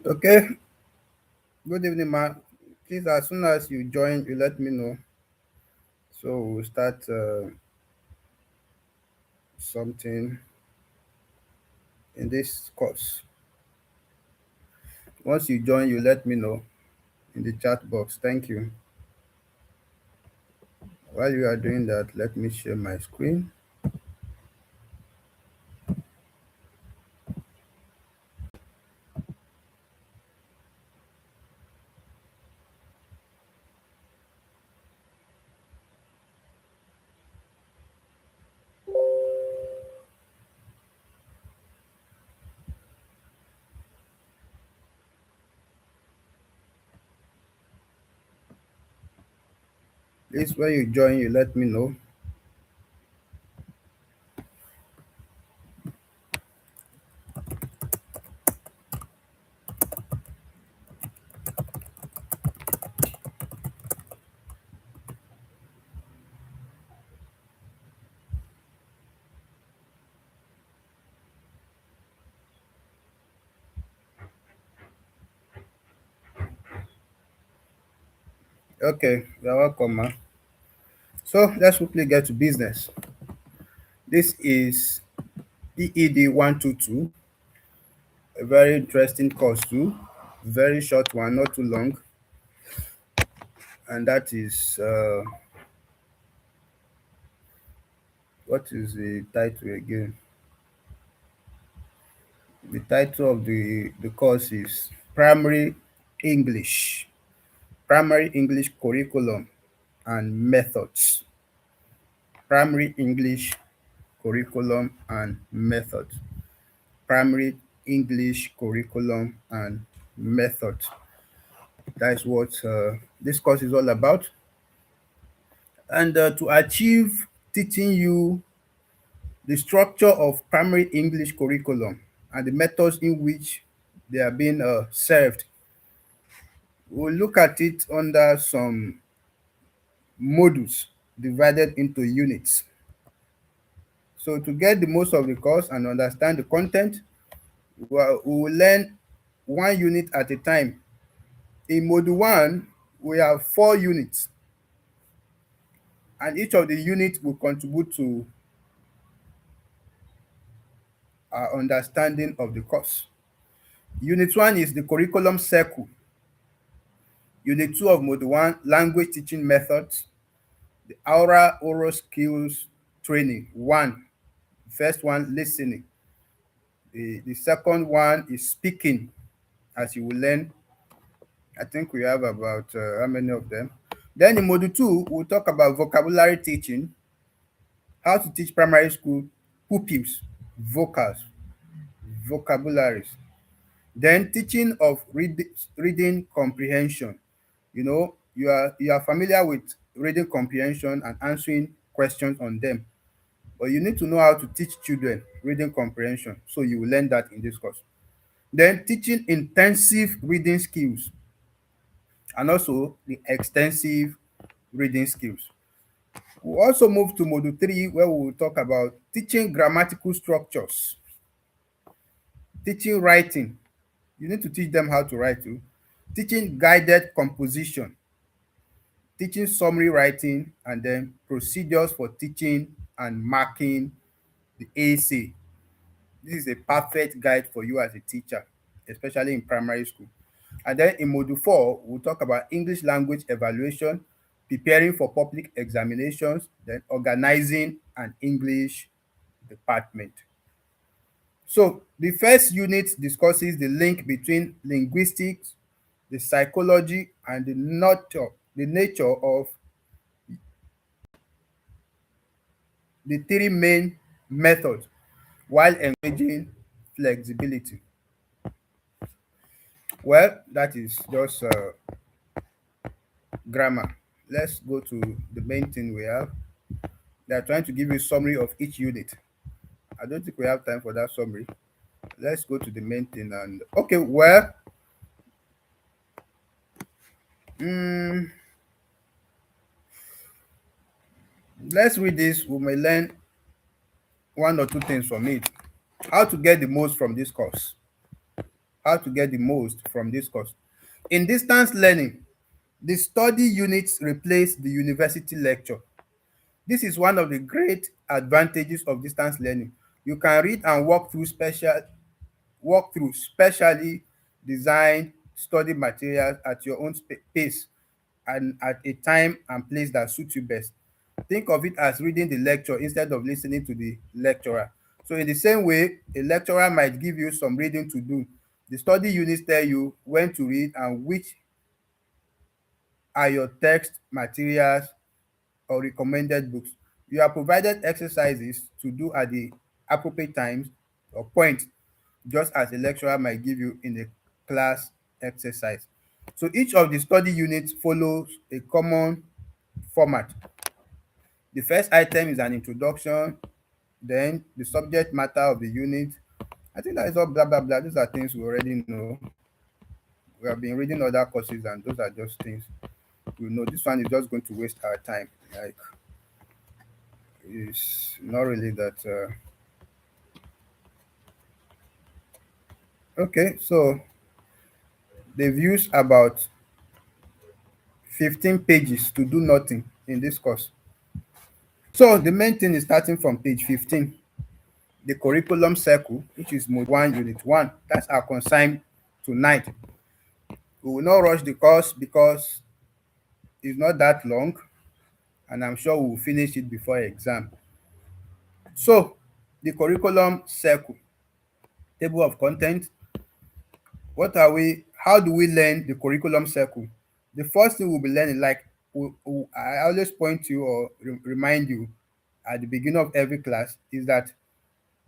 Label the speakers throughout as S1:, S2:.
S1: Okay, good evening, ma. Please, as soon as you join, you let me know. So we'll start something in this course. Once you join, you let me know in the chat box. Thank you. While you are doing that, let me share my screen. Please, when you join, you let me know. Okay, you're welcome, ma. So let's quickly get to business. This is PED122, a very interesting course too. Very short one, not too long. And that is what is the title again? The title of the course is English, Primary English Curriculum and Methods. Primary English Curriculum and Methods. Primary English Curriculum and Methods. That's what this course is all about. And to achieve teaching you the structure of primary English curriculum and the methods in which they are being served. We'll look at it under some modules divided into units. So to get the most of the course and understand the content, we will learn one unit at a time. In module 1, we have 4 units, and each of the units will contribute to our understanding of the course. Unit 1 is the curriculum circle. Unit 2 of module 1, language teaching methods. The oral skills training 1. First one, listening. The second one is speaking, as you will learn. I think we have about how many of them? Then in module 2, we'll talk about vocabulary teaching, how to teach primary school pupils, vocals, vocabularies. Then teaching of reading comprehension. You are familiar with reading comprehension and answering questions on them, but you need to know how to teach children reading comprehension. So you will learn that in this course. Then teaching intensive reading skills and also the extensive reading skills. We'll also move to module 3, where we will talk about teaching grammatical structures, teaching writing. You need to teach them how to write too. Teaching guided composition, teaching summary writing, and then procedures for teaching and marking the essay. This is a perfect guide for you as a teacher, especially in primary school. And then in module 4, we'll talk about English language evaluation, preparing for public examinations, then organizing an English department. So the first unit discusses the link between linguistics, the psychology, and the nature of the 3 main methods while encouraging flexibility. Well, that is just grammar. Let's go to the main thing we have. They are trying to give you a summary of each unit. I don't think we have time for that summary. Let's go to the main thing. And okay, well, mm, let's read this. We may learn one or two things from it. How to get the most from this course. how to get the most from this course. In distance learning, the study units replace the university lecture. This is one of the great advantages of distance learning. You can read and work through specially designed study materials at your own pace and at a time and place that suits you best. Think of it as reading the lecture instead of listening to the lecturer. So in the same way, a lecturer might give you some reading to do. The study units tell you when to read and which are your text materials or recommended books. You are provided exercises to do at the appropriate times or point, just as a lecturer might give you in a class exercise. So each of the study units follows a common format. The first item is an introduction, then the subject matter of the unit. I think that is all blah blah blah. These are things we already know. We have been reading other courses and those are just things we know. This one is just going to waste our time. Like it's not really that okay, so they've used about 15 pages to do nothing in this course. So the main thing is starting from page 15, the curriculum circle, which is mode 1, unit 1. That's our consign tonight. We will not rush the course because it's not that long, and I'm sure we will finish it before exam. So the curriculum circle, table of content. How do we learn the curriculum circle? The first thing we'll be learning, like I always point you or remind you at the beginning of every class, is that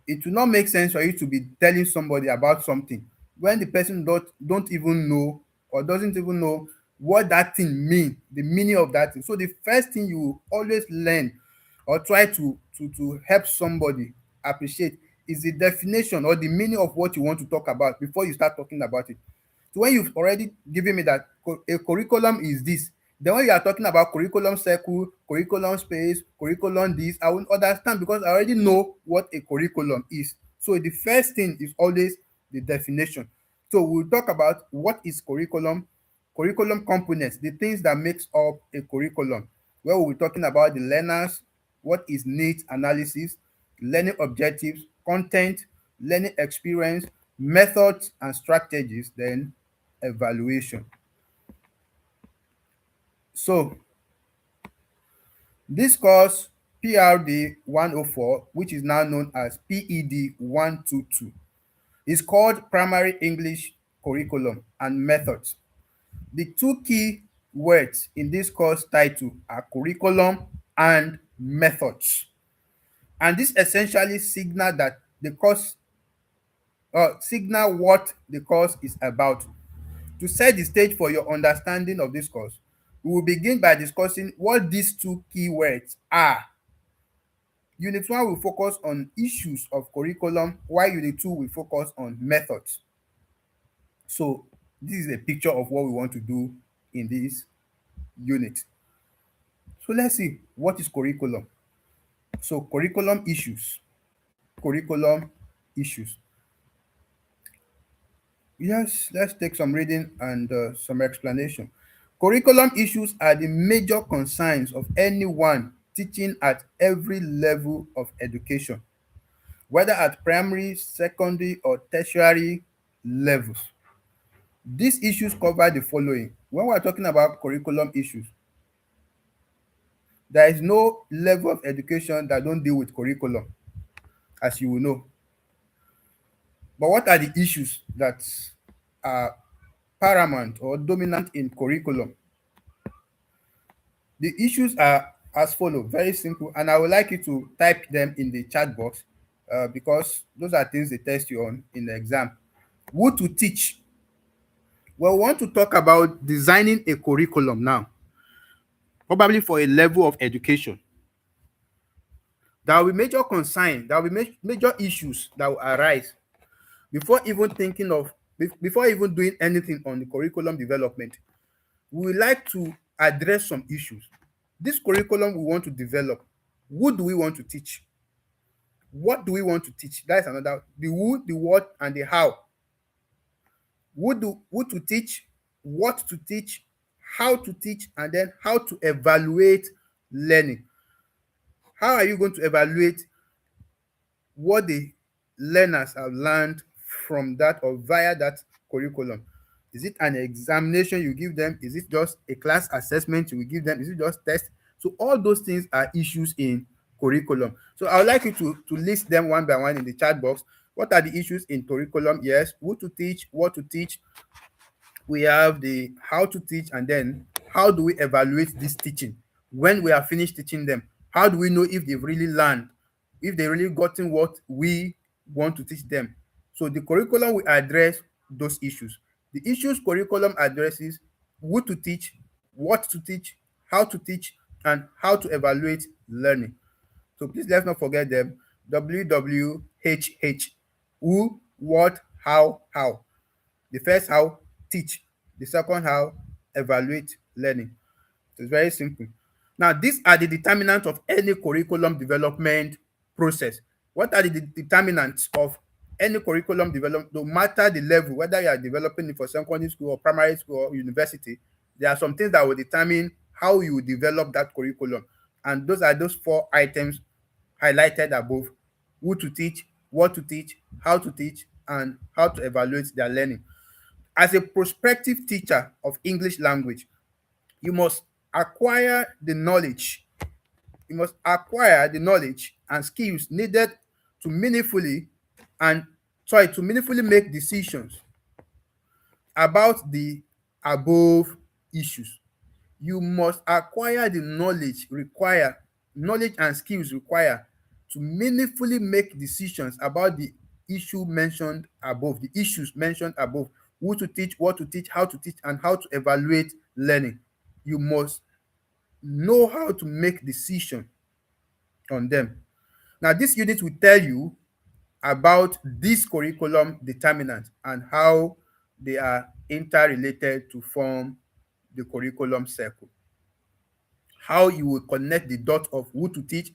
S1: it will not make sense for you to be telling somebody about something when the person don't even know or doesn't even know what that thing mean, the meaning of that thing. So the first thing you will always learn or try to help somebody appreciate is the definition or the meaning of what you want to talk about before you start talking about it. So when you've already given me that a curriculum is this, then when you are talking about curriculum circle, curriculum space, curriculum this, I will understand because I already know what a curriculum is. So the first thing is always the definition. So we'll talk about what is curriculum components, the things that makes up a curriculum, where we'll be talking about the learners, what is needs analysis, learning objectives, content, learning experience, methods and strategies, then evaluation. So this course PRD 104, which is now known as PED 122, is called Primary English Curriculum and Methods. The two key words in this course title are curriculum and methods. And this essentially signal that the course signal what the course is about. To set the stage for your understanding of this course, we will begin by discussing what these two keywords are. Unit 1 will focus on issues of curriculum, while Unit 2 will focus on methods. So this is a picture of what we want to do in this unit. So let's see, what is curriculum? So curriculum issues. Curriculum issues. Yes, let's take some reading and some explanation. Curriculum issues are the major concerns of anyone teaching at every level of education, whether at primary, secondary, or tertiary levels. These issues cover the following. When we're talking about curriculum issues, there is no level of education that don't deal with curriculum, as you will know. But what are the issues that are paramount or dominant in curriculum? The issues are as follow, very simple, and I would like you to type them in the chat box because those are things they test you on in the exam. Who to teach? Well, we want to talk about designing a curriculum now, probably for a level of education. There will be major concerns, there will be major issues that will arise before even thinking of, before even doing anything on the curriculum development. We would like to address some issues. This curriculum we want to develop, who do we want to teach? What do we want to teach? That's another, the who, the what, and the how. who to teach, what to teach, how to teach, and then how to evaluate learning. How are you going to evaluate what the learners have learned from that or via that curriculum? Is it an examination you give them? Is it just a class assessment you will give them? Is it just test? So all those things are issues in curriculum. So I would like you to list them one by one in the chat box. What are the issues in curriculum? Yes, who to teach, what to teach. We have the how to teach, and then how do we evaluate this teaching when we are finished teaching them? How do we know if they've really learned, if they really gotten what we want to teach them? So the curriculum will address those issues. The issues curriculum addresses: who to teach, what to teach, how to teach, and how to evaluate learning. So please let's not forget them. WWHH: who, what, how. The first how, teach. The second how, evaluate learning. So it's very simple. Now, these are the determinants of any curriculum development process. What are the determinants of any curriculum development? No matter the level, whether you are developing it for secondary school or primary school or university, there are some things that will determine how you develop that curriculum. And those are those four items highlighted above: who to teach, what to teach, and how to evaluate their learning. As a prospective teacher of English language, you must acquire the knowledge. You must acquire the knowledge and skills needed to meaningfully and to meaningfully make decisions about the above issues. You must acquire the knowledge and skills required to meaningfully make decisions about the issues mentioned above: who to teach, what to teach, and how to evaluate learning. You must know how to make decision on them. Now, this unit will tell you about this curriculum determinants and how they are interrelated to form the curriculum circle. How you will connect the dot of who to teach,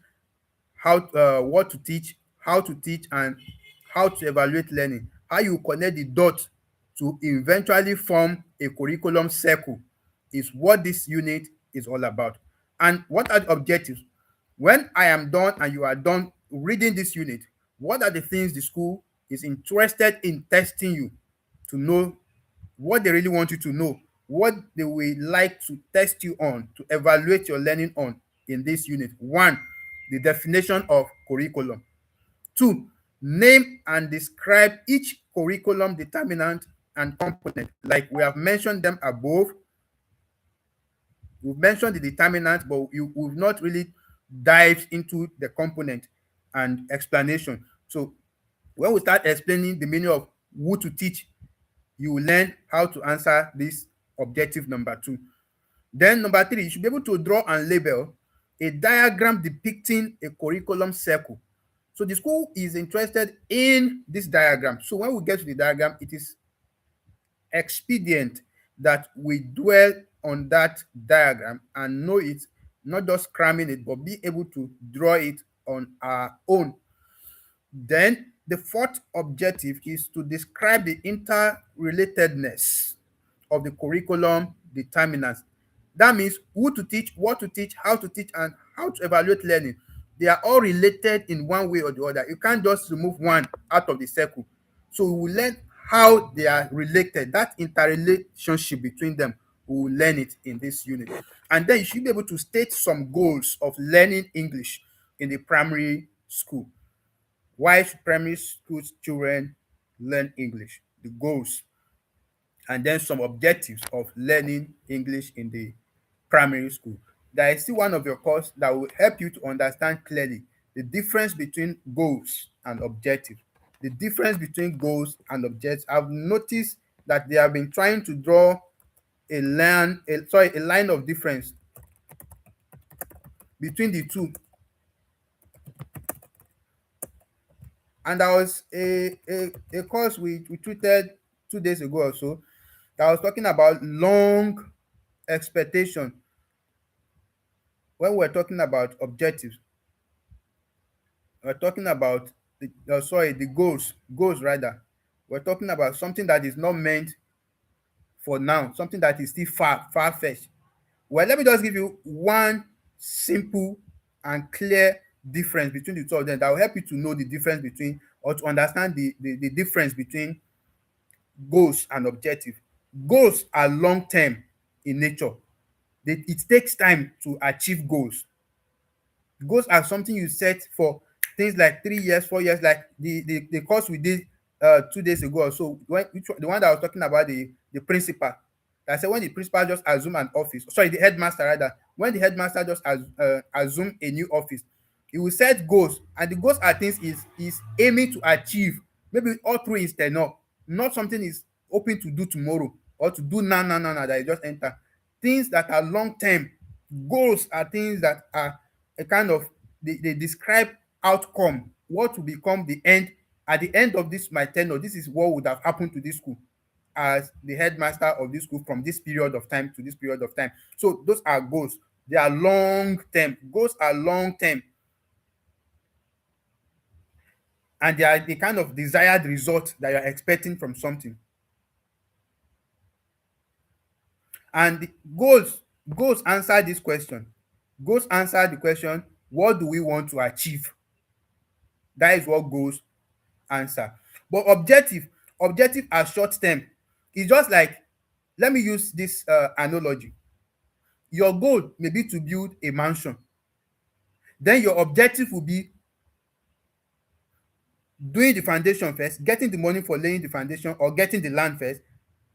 S1: what to teach, how to teach, and how to evaluate learning. How you connect the dot to eventually form a curriculum circle is what this unit is all about. And what are the objectives? When I am done and you are done reading this unit, what are the things the school is interested in testing you to know, what they really want you to know, what they will like to test you on, to evaluate your learning on in this unit? One, the definition of curriculum. Two, name and describe each curriculum determinant and component. Like we have mentioned them above, we've mentioned the determinants, but we've not really dived into the component and explanation. So when we start explaining the meaning of who to teach, you will learn how to answer this objective number two. Then number three, you should be able to draw and label a diagram depicting a curriculum circle. So the school is interested in this diagram. So when we get to the diagram, it is expedient that we dwell on that diagram and know it, not just cramming it, but be able to draw it on our own. Then the fourth objective is to describe the interrelatedness of the curriculum determinants. That means who to teach, what to teach, and how to evaluate learning. They are all related in one way or the other. You can't just remove one out of the circle. So we will learn how they are related, that interrelationship between them. We will learn it in this unit. And then you should be able to state some goals of learning English in the primary school. Why should primary school children learn English? The goals, and then some objectives of learning English in the primary school. There is still one of your course that will help you to understand clearly the difference between goals and objectives. The difference between goals and objectives. I've noticed that they have been trying to draw a line of difference between the two. And there was a course we treated 2 days ago or so that was talking about long expectation. When we're talking about objectives, we're talking about the goals rather. We're talking about something that is not meant for now, something that is still far fetched. Well, let me just give you one simple and clear difference between the two of them that will help you to know the difference between, or to understand the difference between goals and objective. Goals are long term in nature. It takes time to achieve goals. Goals are something you set for things like 3 years, 4 years, like the course we did 2 days ago or so. The one that I was talking about, the principal. I said when the principal just assume an office, sorry, the headmaster rather, when the headmaster just assume a new office, he will set goals, and the goals are things is aiming to achieve maybe all through his tenure, not something is hoping to do tomorrow or to do now that he just enter. Things that are long term. Goals are things that are a kind of, they describe outcome, what will become the end. At the end of this my tenure, this is what would have happened to this school as the headmaster of this school from this period of time to this period of time. So those are goals. They are long term. Goals are long term, and they are the kind of desired result that you're expecting from something. And the goals answer this question. Goals answer the question, what do we want to achieve? That is what goals answer. But objective are short term. It's just like, let me use this analogy. Your goal may be to build a mansion. Then your objective will be doing the foundation first, getting the money for laying the foundation, or getting the land first,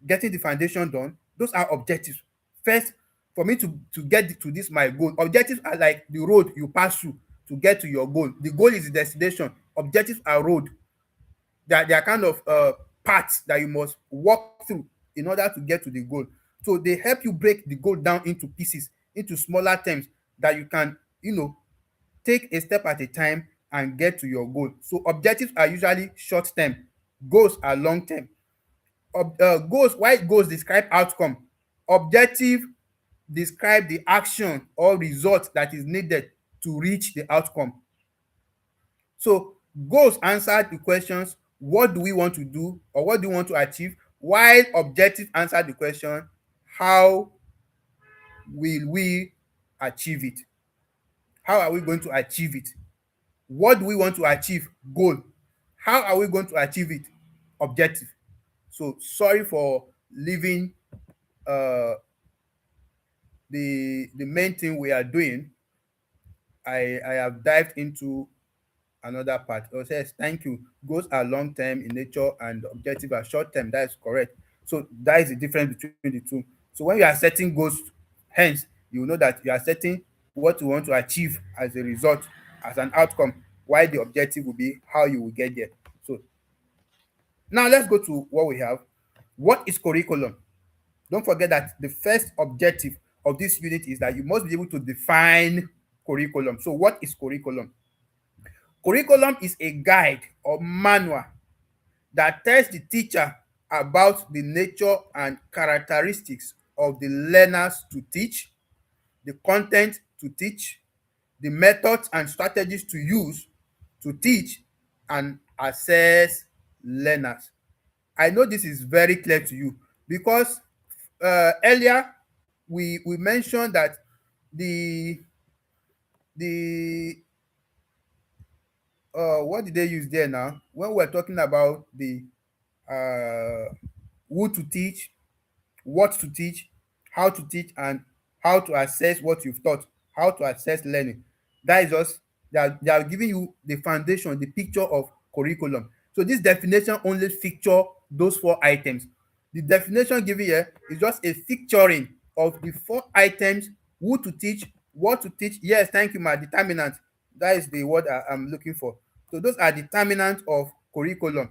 S1: getting the foundation done. Those are objectives. First, for me to get to this my goal. Objectives are like the road you pass through to get to your goal. The goal is the destination. Objectives are road. They are kind of paths that you must walk through in order to get to the goal. So they help you break the goal down into pieces, into smaller terms that you can, take a step at a time and get to your goal. So objectives are usually short term, goals are long term. Goals describe outcome. Objective describe the action or result that is needed to reach the outcome. So goals answer the questions, what do we want to do or what do we want to achieve, while objective answer the question, how will we achieve it? How are we going to achieve it? What do we want to achieve? Goal. How are we going to achieve it? Objective. So sorry for leaving the main thing we are doing. I have dived into another part. Oh, says thank you. Goals are long term in nature and objective are short term. That is correct. So that is the difference between the two. So when you are setting goals, hence you know that you are setting what you want to achieve as a result, as an outcome, while the objective will be how you will get there. So now let's go to what we have. What is curriculum? Don't forget that the first objective of this unit is that you must be able to define curriculum. So what is curriculum? Curriculum is a guide or manual that tells the teacher about the nature and characteristics of the learners to teach, the content to teach, the methods and strategies to use to teach and assess learners. I know this is very clear to you because earlier we mentioned that the the what did they use there now when we're talking about the uh who to teach, what to teach, how to teach, and how to assess what you've taught, how to assess learning. That is just, they are giving you the foundation, the picture of curriculum. So this definition only feature those 4 items. The definition given here is just a picturing of the 4 items: who to teach, what to teach. Yes, thank you, my determinant. That is the word I'm looking for. So those are determinants of curriculum.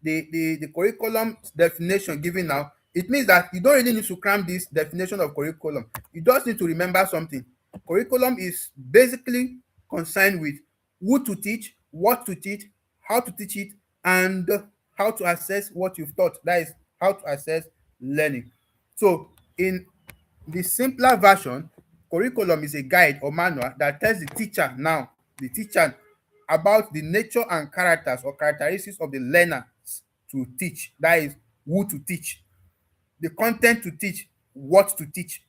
S1: The curriculum definition given now, it means that you don't really need to cram this definition of curriculum. You just need to remember something. Curriculum is basically concerned with who to teach, what to teach, how to teach it, and how to assess what you've taught. That is how to assess learning. So in the simpler version, curriculum is a guide or manual that tells the teacher about the nature and characters or characteristics of the learners to teach. That is who to teach. the content to teach, what to teach,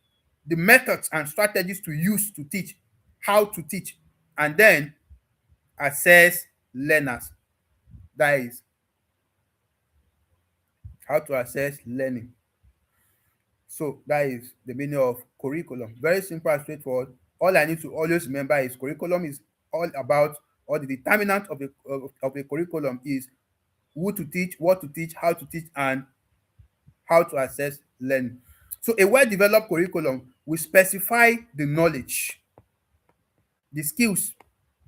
S1: the methods and strategies to use to teach, how to teach, and then assess learners. That is how to assess learning. So that is the meaning of curriculum. Very simple and straightforward. All I need to always remember is curriculum is all about, or the determinant of a curriculum is who to teach, what to teach, how to teach, and how to assess learning. So a well-developed curriculum will specify the knowledge, the skills,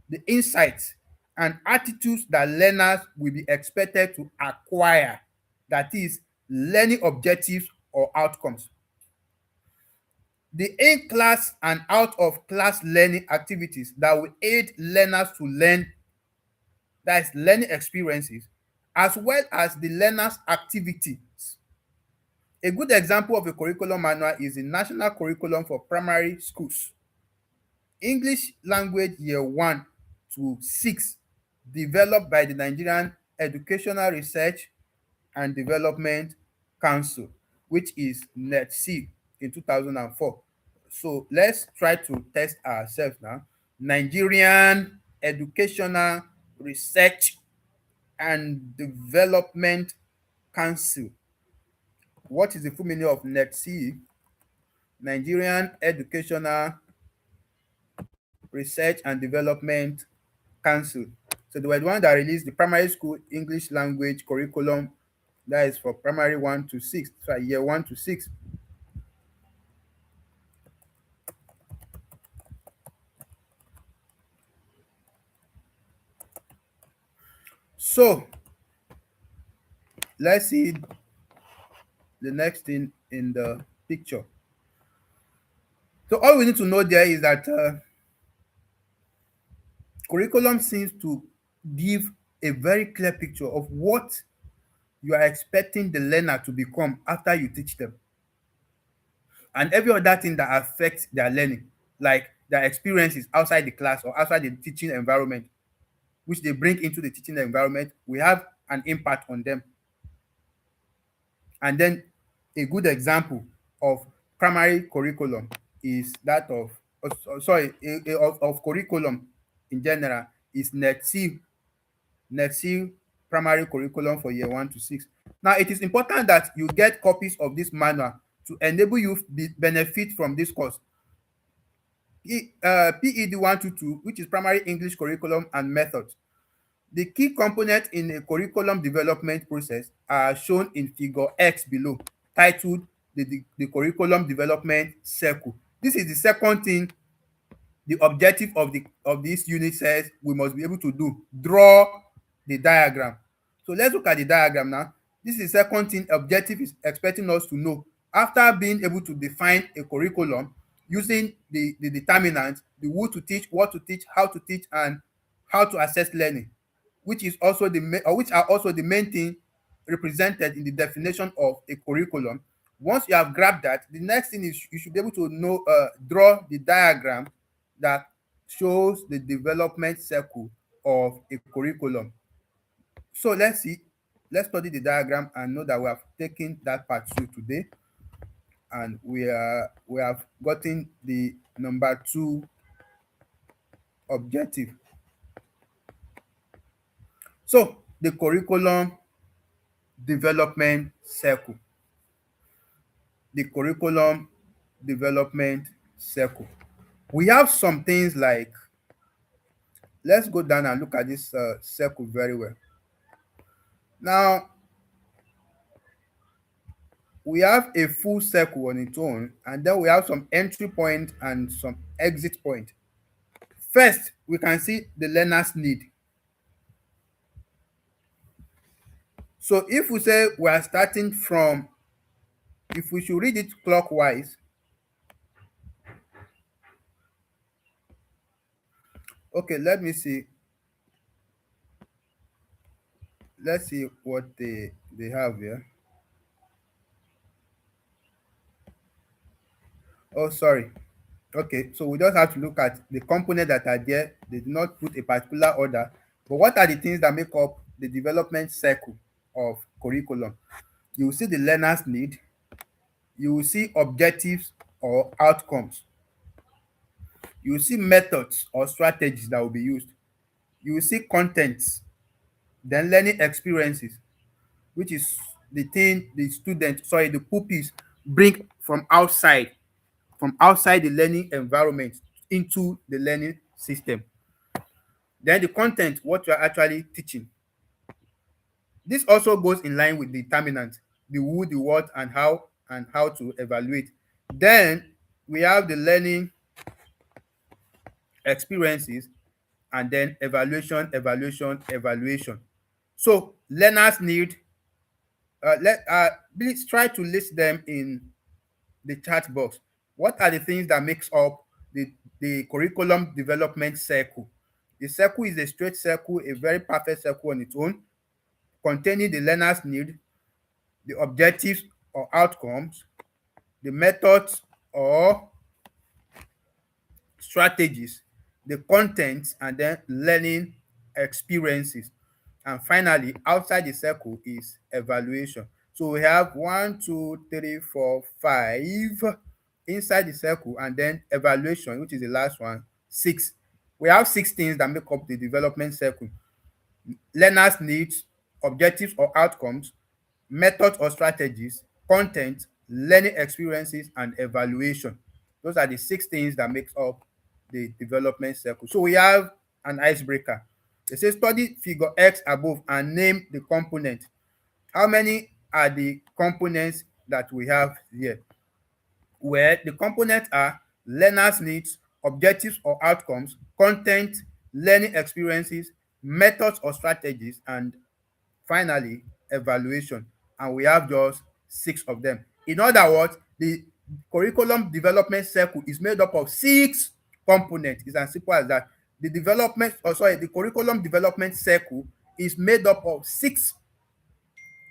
S1: the insights, and attitudes that learners will be expected to acquire. That is, learning objectives or outcomes. The in-class and out-of-class learning activities that will aid learners to learn, that is, learning experiences, as well as the learners' activities. A good example of a curriculum manual is the National Curriculum for Primary Schools, English Language Year 1 to 6, developed by the Nigerian Educational Research and Development Council, which is NETC, in 2004. So let's try to test ourselves now. Nigerian Educational Research and Development Council. What is the full meaning of NETC? Nigerian Educational Research and Development Council. So they were the one that released the primary school English language curriculum, that is for primary 1 to 6, sorry, year 1 to 6. So let's see the next thing in the picture. So all we need to know there is that curriculum seems to give a very clear picture of what you are expecting the learner to become after you teach them, and every other thing that affects their learning, like their experiences outside the class or outside the teaching environment, which they bring into the teaching environment, will have an impact on them. And then a good example of primary curriculum is that of, of curriculum in general is NETC primary curriculum for year 1 to 6. Now, it is important that you get copies of this manual to enable you benefit from this course. PED122, which is primary English curriculum and methods. The key components in a curriculum development process are shown in figure X below, titled the curriculum development circle. This is the second thing the objective of this unit says we must be able to do: draw the diagram. So let's look at the diagram now. This is the second thing objective is expecting us to know after being able to define a curriculum using the determinants, the who to teach, what to teach, how to teach, and how to assess learning, which is also which are also the main thing represented in the definition of a curriculum. Once you have grabbed that, the next thing is you should be able to know, draw the diagram that shows the development circle of a curriculum. So let's see, let's study the diagram and know that we have taken that part 2 today, and we have gotten the number 2 objective. So the curriculum development circle. The curriculum development circle. We have some things like, let's go down and look at this circle very well. Now, we have a full circle on its own, and then we have some entry point and some exit point. First, we can see the learner's need. So if we say we are starting from, if we should read it clockwise, okay, let me see. Let's see what they have here. Oh, sorry. Okay, so we just have to look at the components that are there. They do not put a particular order, but what are the things that make up the development cycle of curriculum? You will see the learner's need, You will see objectives or outcomes. You will see methods or strategies that will be used. You will see contents, then learning experiences, which is the thing the student, sorry, the pupils bring from outside the learning environment into the learning system. Then the content, what you are actually teaching. This also goes in line with the determinant, the who, the what, and how to evaluate. Then we have the learning experiences, and then evaluation. So learners need let please try to list them in the chat box. What are the things that makes up the curriculum development circle? The circle is a straight circle, a very perfect circle on its own, containing the learner's need, the objectives or outcomes, the methods or strategies, the contents, and then learning experiences. And finally, outside the circle is evaluation. So we have one, two, three, four, five inside the circle, and then evaluation, which is the last one, six. We have six things that make up the development circle: learners' needs, objectives or outcomes, methods or strategies, content, learning experiences, and evaluation. Those are the six things that makes up the development circle. So we have an icebreaker. It says study figure X above and name the component. How many are the components that we have here? Where the components are learners' needs, objectives or outcomes, content, learning experiences, methods or strategies, and finally evaluation. And we have just six of them. In other words, the curriculum development circle is made up of six components. It's as simple as that. The curriculum development circle is made up of six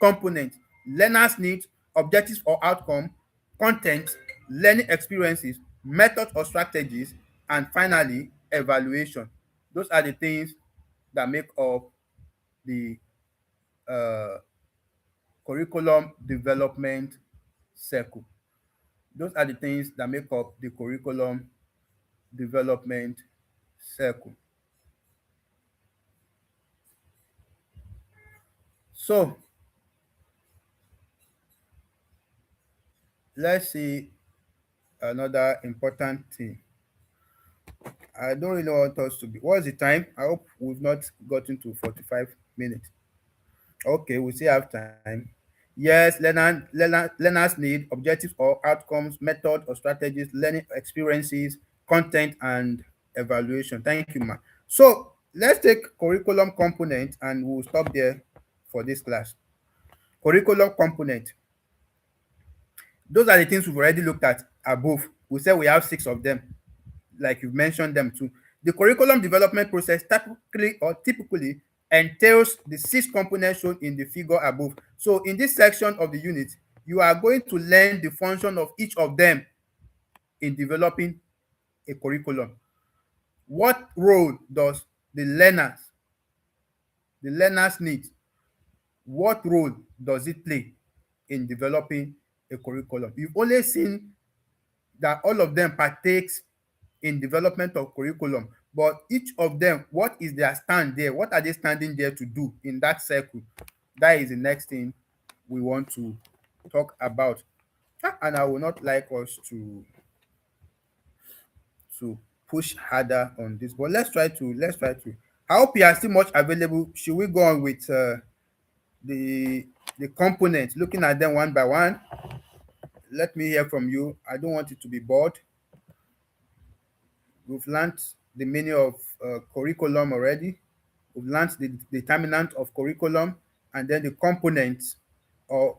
S1: components: learners needs, objectives or outcome, content, learning experiences, methods or strategies, and finally evaluation. Those are the things that make up the uh, curriculum development circle. Those are the things that make up the curriculum development circle. So let's see another important thing. I don't really want us to be. What's the time? I hope we've not gotten to 45 minutes. Okay, we still have time. Yes, learners need objectives or outcomes, method or strategies, learning experiences, content, and evaluation. Thank you, ma. So let's take curriculum component and we'll stop there for this class. Curriculum component. Those are the things we've already looked at above. We said we have six of them, like you mentioned them too. The curriculum development process typically entails the six components shown in the figure above. So in this section of the unit, you are going to learn the function of each of them in developing a curriculum. What role does the learners need? What role does it play in developing a curriculum? You've only seen that all of them partakes in development of curriculum, but each of them, what is their stand there? What are they standing there to do in that circle? That is the next thing we want to talk about. And I would not like us to push harder on this, but let's try to. I hope you are still much available. Should we go on with the the components, looking at them one by one? Let me hear from you. I don't want it to be bored. We've learned the meaning of curriculum already. We've learned the determinant of curriculum, and then the components of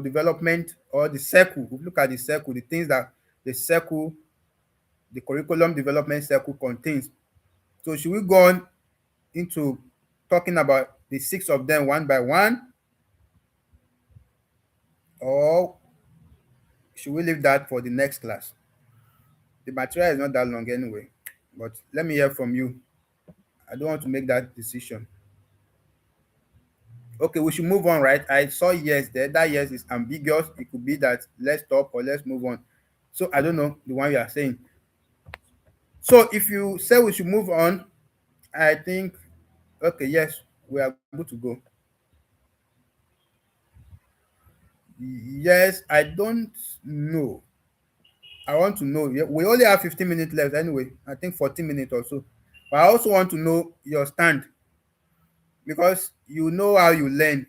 S1: development, or the circle. We look at the circle, the things that the circle, the curriculum development circle contains. So should we go on into talking about the six of them one by one, or should we leave that for the next class? The material is not that long anyway, but let me hear from you. I don't want to make that decision. Okay, we should move on, right? I saw yes there. That yes is ambiguous. It could be that let's stop or let's move on. So I don't know the one you are saying. So if you say we should move on, I think okay, yes, we are good to go. Yes, I don't know. I want to know. Yeah, we only have 15 minutes left anyway. I think 14 minutes or so. But I also want to know your stand because you know how you learn.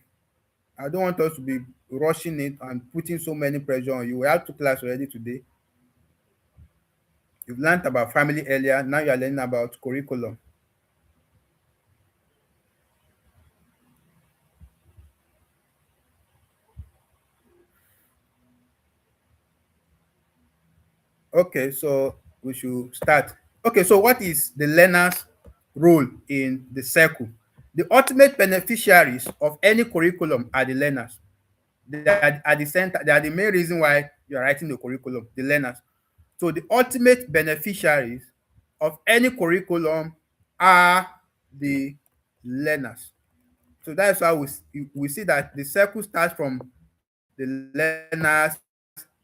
S1: I don't want us to be rushing it and putting so many pressure on you. We have two classes already today. You've learned about family earlier. Now you are learning about curriculum. Okay, so we should start. Okay, so what is the learner's role in the circle? The ultimate beneficiaries of any curriculum are the learners. They are at the center. They are the main reason why you are writing the curriculum, the learners. So the ultimate beneficiaries of any curriculum are the learners. So that's why we see that the circle starts from the learner's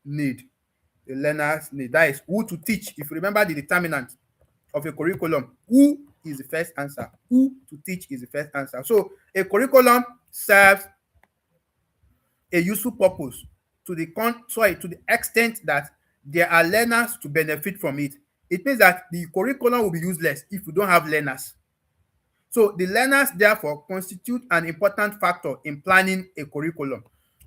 S1: need. The learner's need. That is who to teach. If you remember the determinant of a curriculum, who is the first answer? Who to teach is the first answer. So a curriculum serves a useful purpose to the extent that there are learners to benefit from it. It means that the curriculum will be useless if we don't have learners. So the learners therefore constitute an important factor in planning a curriculum.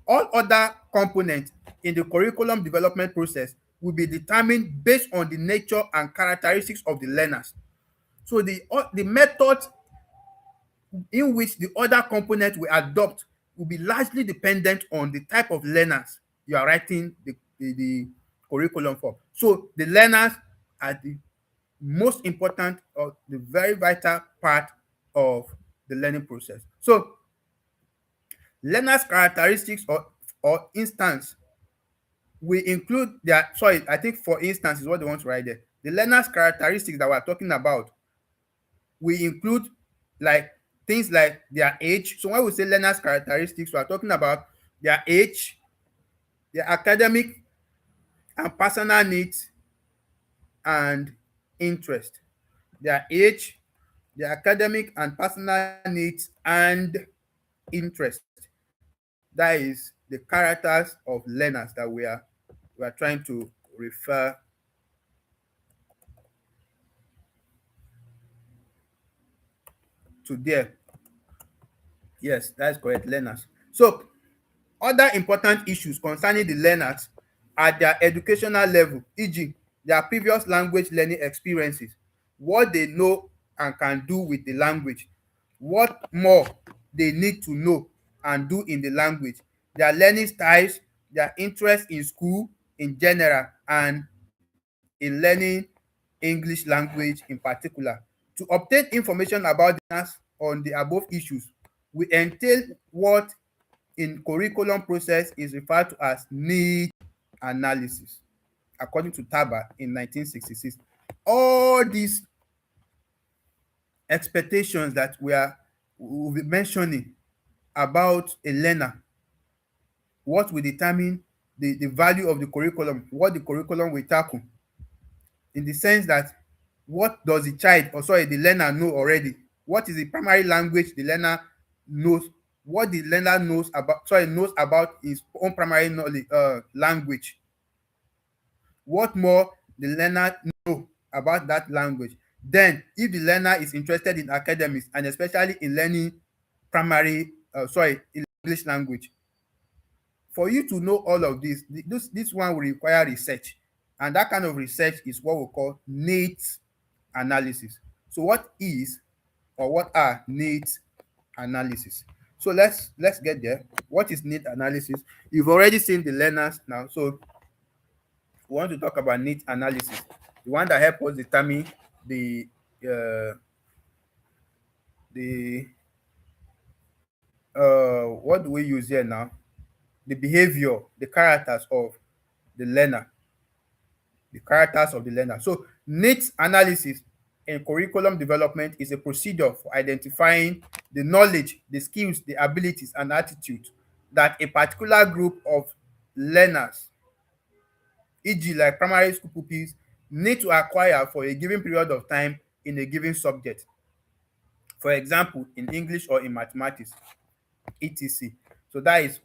S1: All other components in the curriculum development process will be determined based on the nature and characteristics of the learners. So the method in which the other component we adopt will be largely dependent on the type of learners you are writing the curriculum for. So the learners are the most important or the very vital part of the learning process. So learners characteristics or instance we include their sorry I think for instance is what they want to write there. The learners characteristics that we're talking about we include like things like their age. So when we say learners characteristics, we are talking about their age, their academic and personal needs and interest. Their age, their academic and personal needs and interest. That is the characters of learners that we are trying to refer to there. Yes, that's correct. Learners. So other important issues concerning the learners are their educational level, e.g., their previous language learning experiences, what they know and can do with the language, what more they need to know and do in the language, their learning styles, their interest in school in general, and in learning English language in particular. To obtain information about the learners on the above issues, we entail what in curriculum process is referred to as need analysis, according to Taba in 1966. All these expectations that we will be mentioning about a learner, what will determine the value of the curriculum, what the curriculum will tackle, in the sense that what does the child or sorry the learner know already, what is the primary language the learner knows, what the learner knows about his own primary knowledge language, what more the learner know about that language. Then if the learner is interested in academics and especially in learning primary in English language, for you to know all of this one will require research, and that kind of research is what we call needs analysis. So what is or what are needs analysis? So let's get there. What is need analysis? You've already seen the learners now, so we want to talk about need analysis, the one that help us determine the uh, the what do we use here now? The behavior, the characters of the learner, the characters of the learner. So needs analysis in curriculum development is a procedure for identifying the knowledge, the skills, the abilities, and attitudes that a particular group of learners, e.g., like primary school pupils, need to acquire for a given period of time in a given subject. For example, in English or in mathematics, etc. So that is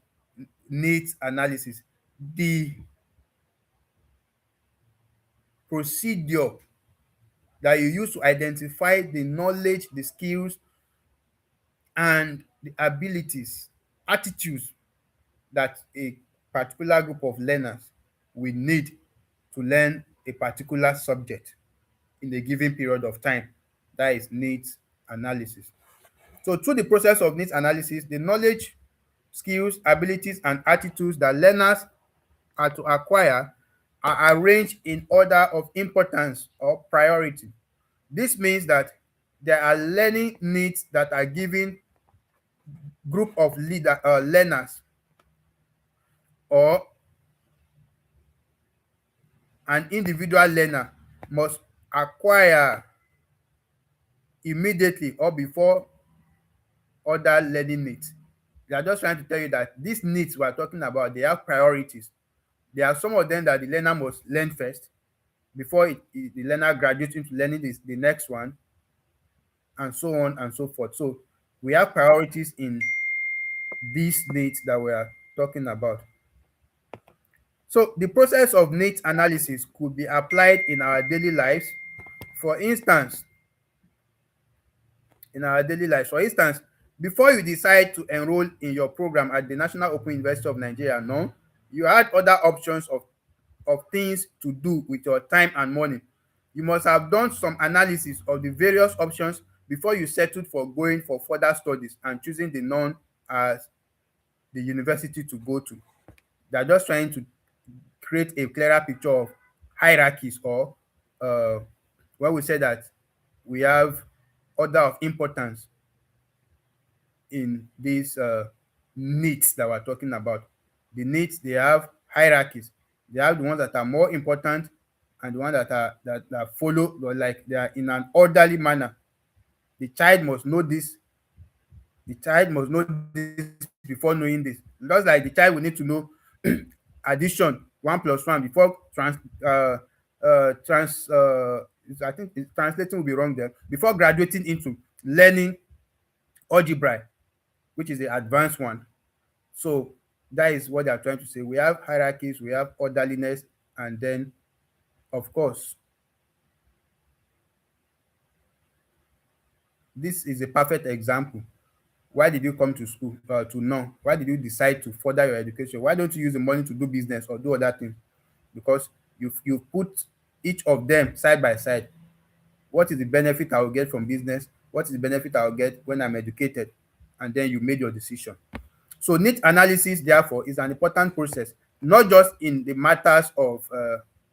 S1: needs analysis. The procedure that you use to identify the knowledge, the skills, and the abilities, attitudes that a particular group of learners will need to learn a particular subject in a given period of time. That is needs analysis. So through the process of needs analysis, the knowledge, skills, abilities, and attitudes that learners are to acquire are arranged in order of importance or priority. This means that there are learning needs that are given group of learners, or an individual learner must acquire immediately or before other learning needs. They are just trying to tell you that these needs we are talking about, they have priorities. There are some of them that the learner must learn first before the learner graduates into learning the next one, and so on and so forth. So we have priorities in these needs that we are talking about. So the process of needs analysis could be applied in our daily lives. For instance, for instance, before you decide to enroll in your program at the National Open University of Nigeria, no, you had other options of things to do with your time and money. You must have done some analysis of the various options before you settled for going for further studies and choosing the known as the university to go to. They are just trying to create a clearer picture of hierarchies, or uh, when we say that we have order of importance in these needs that we're talking about. The needs, they have hierarchies. They have the ones that are more important and the ones that follow, or like they are in an orderly manner. The child must know this. The child must know this before knowing this. Just like the child will need to know addition, 1 plus 1, before I think translating will be wrong there. Before graduating into learning algebra, which is the advanced one. So that is what they are trying to say. We have hierarchies, we have orderliness, and then, of course, this is a perfect example. Why did you come to school? To know. Why did you decide to further your education? Why don't you use the money to do business or do other things? Because you put each of them side by side. What is the benefit I will get from business? What is the benefit I will get when I'm educated? And then you made your decision. So need analysis, therefore, is an important process, not just in the matters of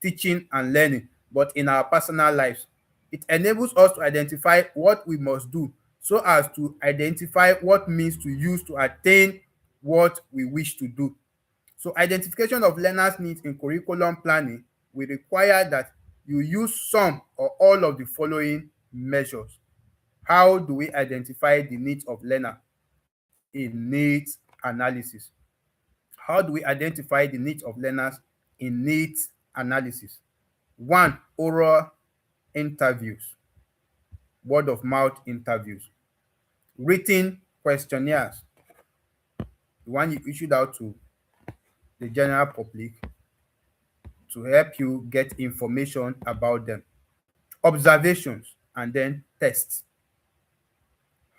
S1: teaching and learning, but in our personal lives. It enables us to identify what we must do so as to identify what means to use to attain what we wish to do. So identification of learners' needs in curriculum planning will require that you use some or all of the following measures. How do we identify the needs of learner in needs analysis? How do we identify the needs of learners in needs analysis? One, oral interviews, word of mouth interviews, written questionnaires, the one you issued out to the general public to help you get information about them, observations, and then tests.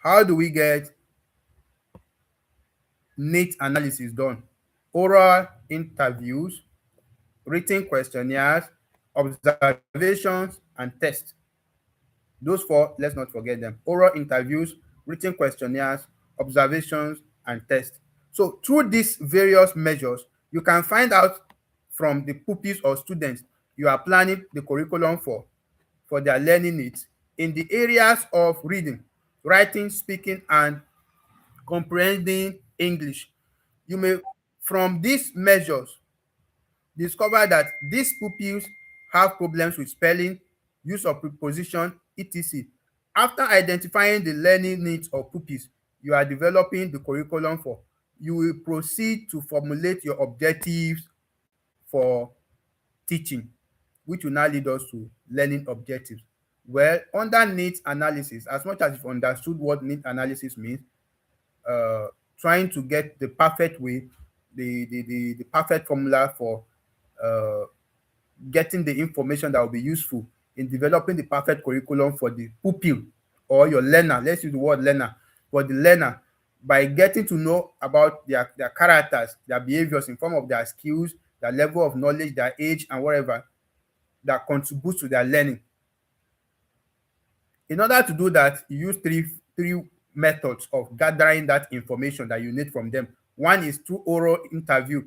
S1: How do we get needs analysis done? Oral interviews, written questionnaires, observations, and tests. Those four, let's not forget them. Oral interviews, written questionnaires, observations, and tests. So through these various measures, you can find out from the pupils or students you are planning the curriculum for their learning needs in the areas of reading, writing, speaking, and comprehending English. You may, from these measures, discover that these pupils have problems with spelling, use of preposition, etc. After identifying the learning needs of pupils you are developing the curriculum for, you will proceed to formulate your objectives for teaching, which will now lead us to learning objectives. Well, under needs analysis, as much as you've understood what need analysis means, uh, trying to get the perfect way, the perfect formula for uh, getting the information that will be useful in developing the perfect curriculum for the pupil or your learner. Let's use the word learner. For the learner, by getting to know about their characters, their behaviors in form of their skills, their level of knowledge, their age, and whatever that contributes to their learning. In order to do that, you use three methods of gathering that information that you need from them. One is through oral interview,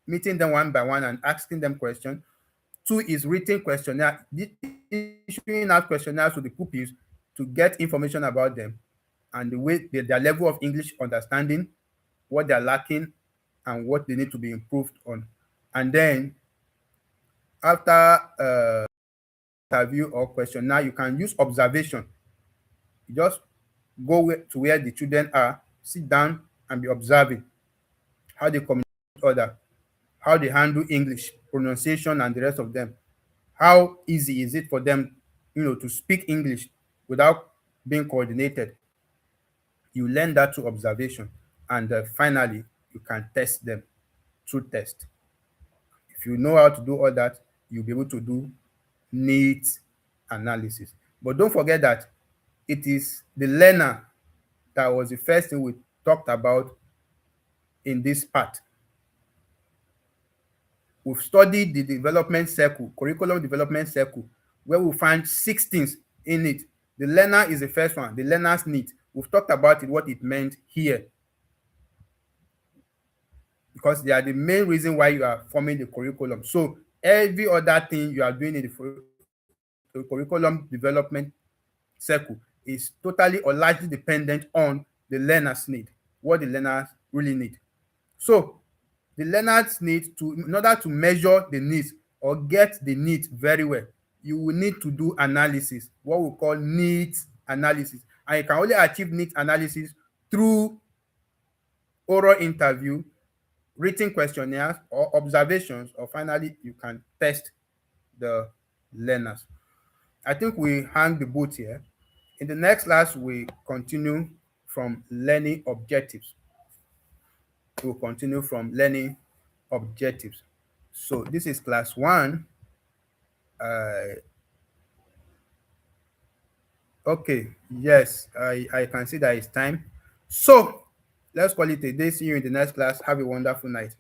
S1: meeting them one by one and asking them questions. Two is written questionnaire, issuing out questionnaires to the pupils to get information about them and the way their level of English understanding, what they're lacking, and what they need to be improved on. And then after interview or questionnaire, you can use observation. You just to where the children are, sit down and be observing how they communicate with others, how they handle English, pronunciation, and the rest of them. How easy is it for them, to speak English without being coordinated? You learn that through observation, and finally, you can test them through test. If you know how to do all that, you'll be able to do needs analysis. But don't forget that it is the learner that was the first thing we talked about in this part. We've studied the development circle, curriculum development circle, where we find 6 things in it. The learner is the first one, the learner's need. We've talked about it, what it meant here, because they are the main reason why you are forming the curriculum. So every other thing you are doing in the curriculum development circle is totally or largely dependent on the learner's need, what the learners really need. So the learners need to, in order to measure the needs or get the needs very well, you will need to do analysis, what we call needs analysis. And you can only achieve needs analysis through oral interview, written questionnaires or observations, or finally you can test the learners. I think we hang the boot here. In the next class, we continue from learning objectives. We'll continue from learning objectives. So this is class 1. Okay, yes, I can see that it's time. So let's call it a day. See you in the next class. Have a wonderful night.